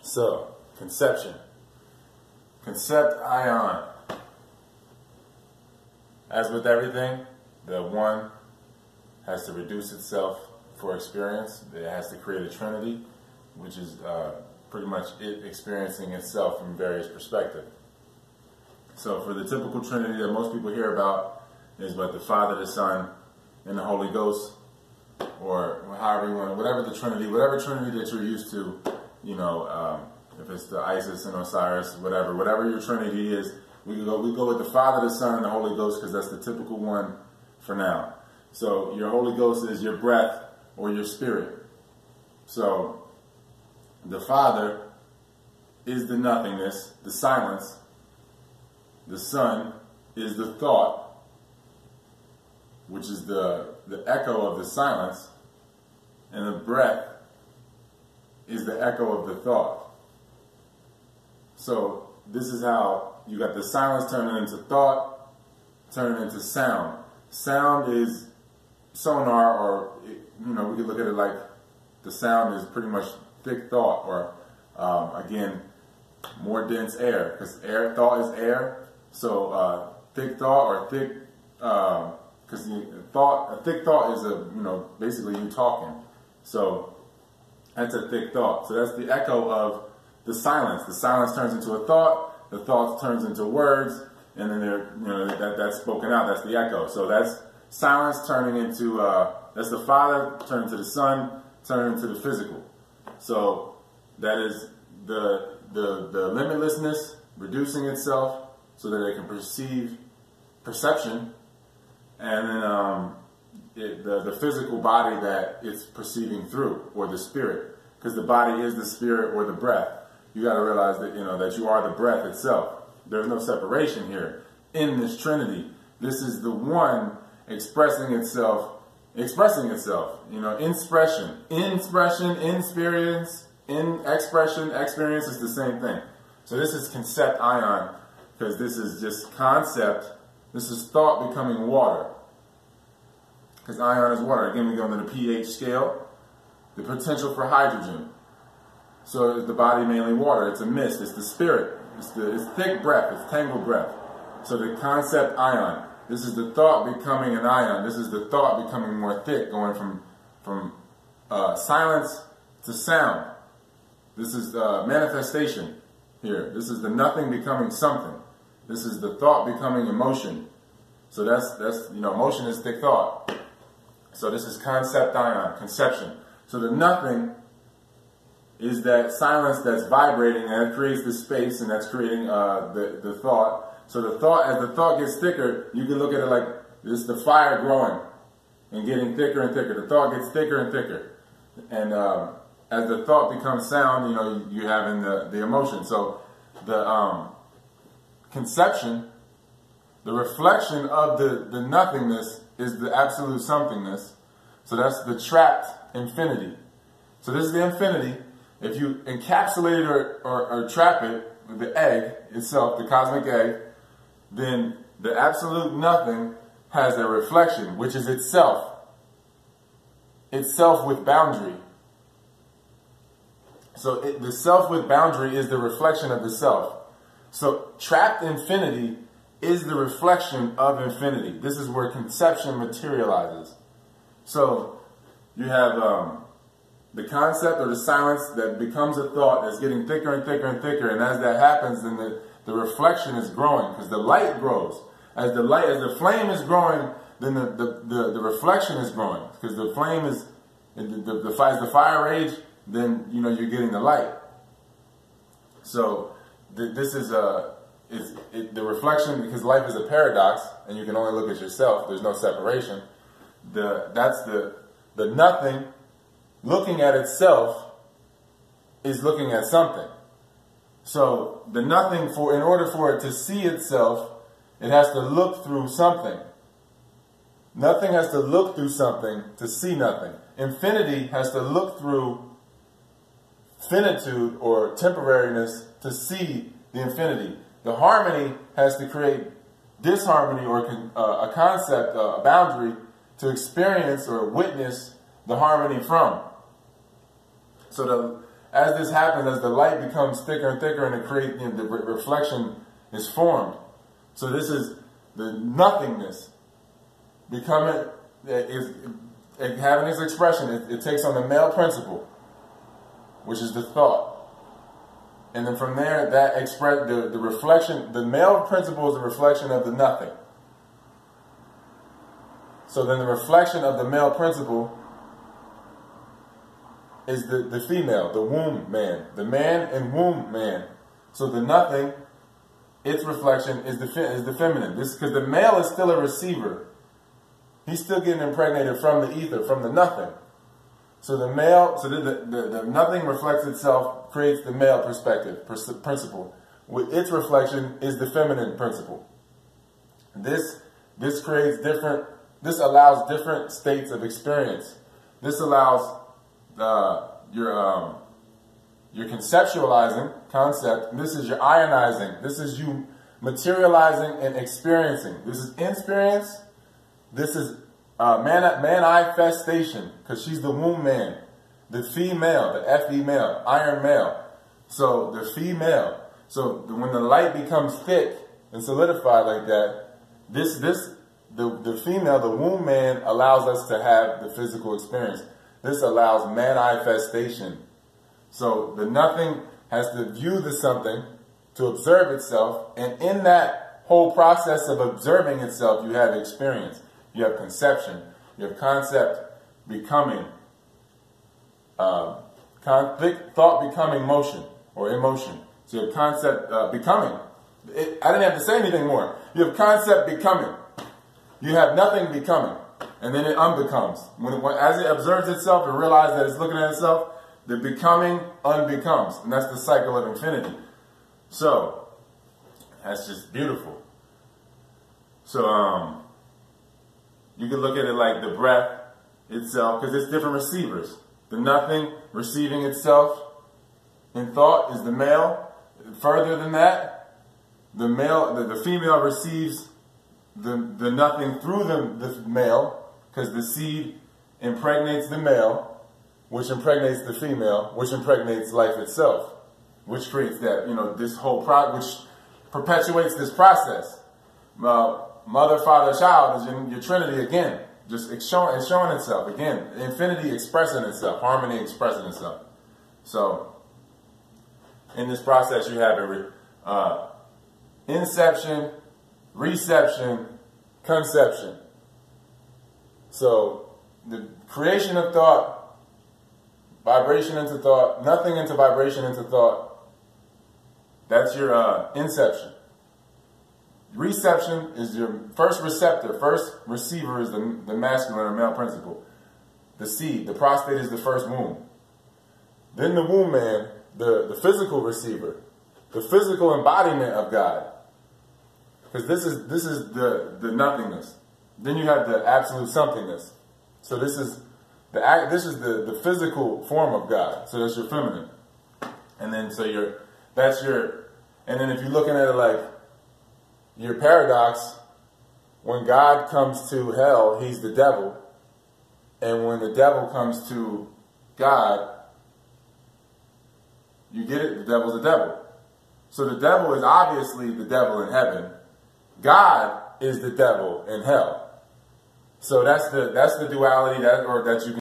So, conception. Concept ion. As with everything, the one has to reduce itself for experience. It has to create a trinity, which is pretty much it experiencing itself from various perspectives. So for the typical trinity that most people hear about is what the Father, the Son, and the Holy Ghost, or however you want, whatever the trinity, whatever trinity that you're used to, you know, if it's the Isis and Osiris, whatever your trinity is, we go with the Father, the Son, and the Holy Ghost because that's the typical one for now. So your Holy Ghost is your breath or your spirit. So the Father is the nothingness, the silence. The Son is the thought, which is the echo of the silence. And the breath is the echo of the thought. So this is how you got the silence turning into thought, turning into sound. Sound is sonar, or, you know, we could look at it like the sound is pretty much thick thought, or again, more dense air, because air, thought is air. So thick thought, or thick, because a thick thought is basically you talking. So that's a thick thought. So that's the echo of the silence. The silence turns into a thought. The thought turns into words, and then that's spoken out. That's the echo. So that's silence turning into that's the Father turning into the Son, turning into the physical. So that is the limitlessness reducing itself so that it can perceive perception, and then the physical body that it's perceiving through, or the spirit, because the body is the spirit or the breath. You got to realize that that you are the breath itself. There's no separation here in this Trinity. This is the one expressing itself. Expression, experience is the same thing. So this is concept ion, because this is just concept. This is thought becoming water, because ion is water. Again, we go into the pH scale. The potential for hydrogen. So is the body mainly water? It's a mist. It's the spirit. It's thick breath. It's tangled breath. So the concept ion. This is the thought becoming an ion. This is the thought becoming more thick, going from silence to sound. This is the manifestation here. This is the nothing becoming something. This is the thought becoming emotion. So that's emotion is thick thought. So this is concept ion, conception. So the nothing is that silence that's vibrating, and it creates the space, and that's creating the thought. So the thought, as the thought gets thicker, you can look at it like this: the fire growing and getting thicker and thicker. The thought gets thicker and thicker, and as the thought becomes sound, you have in the emotion. So the conception, the reflection of the nothingness is the absolute somethingness. So that's the trapped infinity. So this is the infinity. If you encapsulate it or trap it with the egg itself, the cosmic egg, then the absolute nothing has a reflection, which is itself. Itself with boundary. So the self with boundary is the reflection of the self. So trapped infinity is the reflection of infinity. This is where conception materializes. So you have the concept, or the silence that becomes a thought that's getting thicker and thicker and thicker, and as that happens, then the reflection is growing, because the light grows. As the flame is growing, then the reflection is growing, because the flame is as the fire rage, then you're getting the light. So this is the reflection, because life is a paradox, and you can only look at yourself. There's no separation. That's the nothing looking at itself is looking at something. So the nothing, in order for it to see itself, it has to look through something. Nothing has to look through something to see nothing. Infinity has to look through finitude or temporariness to see the infinity. The harmony has to create disharmony, or a concept, a boundary, to experience or witness the harmony from. So as this happens, as the light becomes thicker and thicker, and it creates, the reflection is formed. So this is the nothingness becoming, having its expression. It takes on the male principle, which is the thought. And then from there, that the reflection, the male principle is a reflection of the nothing. So then the reflection of the male principle is the female, the womb man, the man and womb man. So the nothing, its reflection is the feminine. This because the male is still a receiver. He's still getting impregnated from the ether, from the nothing. So the male, so the nothing reflects itself, creates the male perspective, principle. With its reflection is the feminine principle. This creates different, this allows different states of experience. This allows your conceptualizing concept. This is your ionizing. This is you materializing and experiencing. This is experience. This is manifestation, because she's the womb man, the female, the FE male, iron male. So the female. So when the light becomes thick and solidified like that, the female, the womb man, allows us to have the physical experience. This allows manifestation. So the nothing has to view the something to observe itself, and in that whole process of observing itself, you have experience. You have conception. You have concept becoming. Thought becoming motion or emotion. So you have concept becoming. I didn't have to say anything more. You have concept becoming. You have nothing becoming. And then it unbecomes. As it observes itself and realizes that it's looking at itself, the becoming unbecomes. And that's the cycle of infinity. So, that's just beautiful. So, you can look at it like the breath itself, because it's different receivers. The nothing receiving itself in thought is the male. Further than that, the female receives the nothing through the male, because the seed impregnates the male, which impregnates the female, which impregnates life itself, which creates that, this whole which perpetuates this process. Mother, father, child is your trinity again. Just it's showing itself again. Infinity expressing itself, harmony expressing itself. So, in this process, you have a inception, reception, conception. So, the creation of thought, vibration into thought, nothing into vibration into thought. That's your inception. Reception is your first receptor. First receiver is the masculine or male principle. The seed, the prostate is the first womb. Then the womb man, the physical receiver, the physical embodiment of God. Because this is the nothingness. Then you have the absolute somethingness. So this is the physical form of God. So that's your feminine. And then and then if you're looking at it like your paradox, when God comes to hell, he's the devil. And when the devil comes to God, you get it? The devil's the devil. So the devil is obviously the devil in heaven. God is the devil in hell. So that's the duality that you can